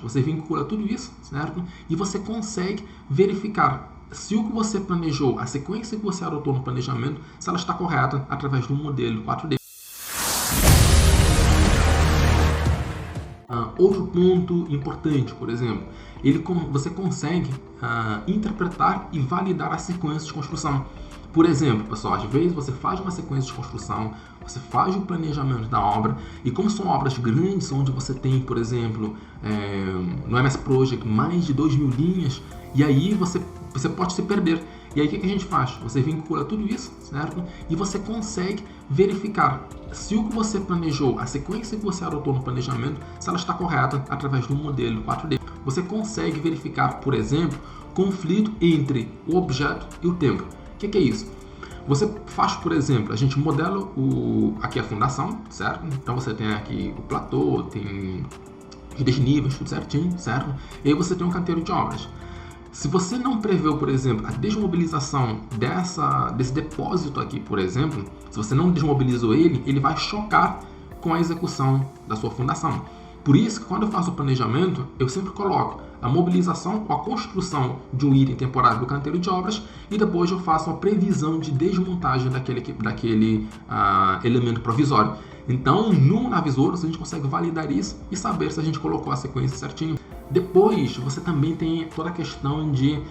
Você vincula tudo isso, certo? E você consegue verificar se o que você planejou, a sequência que você adotou no planejamento, se ela está correta através do modelo 4D. Outro ponto importante, por exemplo, você consegue interpretar e validar a sequência de construção. Por exemplo, pessoal, às vezes você faz uma sequência de construção, você faz o planejamento da obra, e como são obras grandes, onde você tem, por exemplo, no MS Project, mais de 2.000 linhas, e aí você pode se perder. E aí o que a gente faz? Você vincula tudo isso, certo? E você consegue verificar se o que você planejou, a sequência que você adotou no planejamento, se ela está correta através do modelo 4D. Você consegue verificar, por exemplo, conflito entre o objeto e o tempo. O que é isso? Você faz, por exemplo, a gente modela aqui a fundação, certo? Então você tem aqui o platô, tem os desníveis, tudo certinho, certo? E aí você tem um canteiro de obras. Se você não preveu, por exemplo, a desmobilização desse depósito aqui, por exemplo, se você não desmobilizou ele vai chocar com a execução da sua fundação. Por isso que quando eu faço o planejamento, eu sempre coloco a mobilização ou a construção de um item temporário do canteiro de obras e depois eu faço uma previsão de desmontagem daquele elemento provisório. Então, no Navisworks, a gente consegue validar isso e saber se a gente colocou a sequência certinho. Depois, você também tem toda a questão de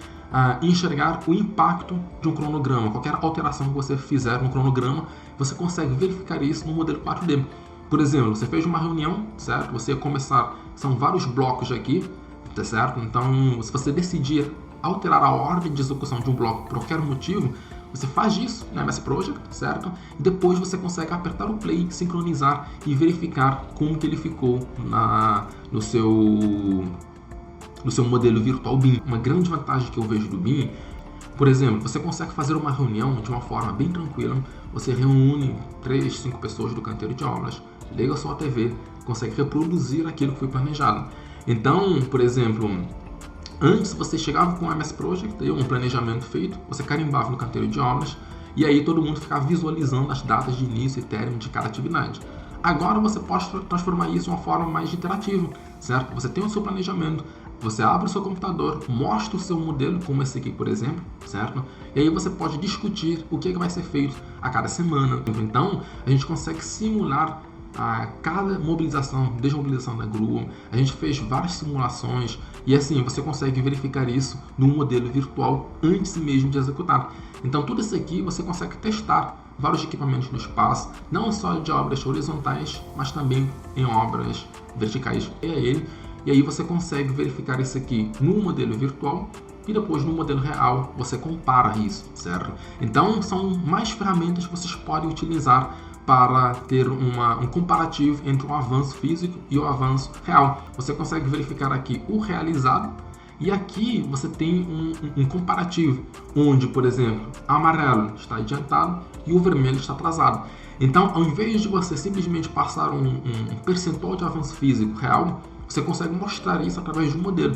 enxergar o impacto de um cronograma. Qualquer alteração que você fizer no cronograma, você consegue verificar isso no modelo 4D. Por exemplo, você fez uma reunião, certo? Você ia começar, são vários blocos aqui, tá certo? Então, se você decidir alterar a ordem de execução de um bloco por qualquer motivo, você faz isso na MS Project, certo? E depois você consegue apertar o play, sincronizar e verificar como que ele ficou no seu modelo virtual BIM. Uma grande vantagem que eu vejo do BIM, por exemplo, você consegue fazer uma reunião de uma forma bem tranquila. Você reúne 3, 5 pessoas do canteiro de obras, liga a sua TV, consegue reproduzir aquilo que foi planejado. Então, por exemplo, antes você chegava com o MS Project, um planejamento feito, você carimbava no canteiro de obras e aí todo mundo ficava visualizando as datas de início e término de cada atividade. Agora você pode transformar isso de uma forma mais interativa, certo? Você tem o seu planejamento, você abre o seu computador, mostra o seu modelo, como esse aqui, por exemplo, certo? E aí você pode discutir o que vai ser feito a cada semana. Então, a gente consegue simular a cada mobilização, desmobilização da grua. A gente fez várias simulações e assim você consegue verificar isso num modelo virtual antes mesmo de executar. Então tudo isso aqui você consegue testar vários equipamentos no espaço, não só de obras horizontais, mas também em obras verticais. E aí você consegue verificar isso aqui no modelo virtual e depois no modelo real você compara isso, certo? Então são mais ferramentas que vocês podem utilizar para ter um comparativo entre o avanço físico e o avanço real. Você consegue verificar aqui o realizado e aqui você tem um comparativo, onde, por exemplo, o amarelo está adiantado e o vermelho está atrasado. Então, ao invés de você simplesmente passar um percentual de avanço físico real, você consegue mostrar isso através de um modelo.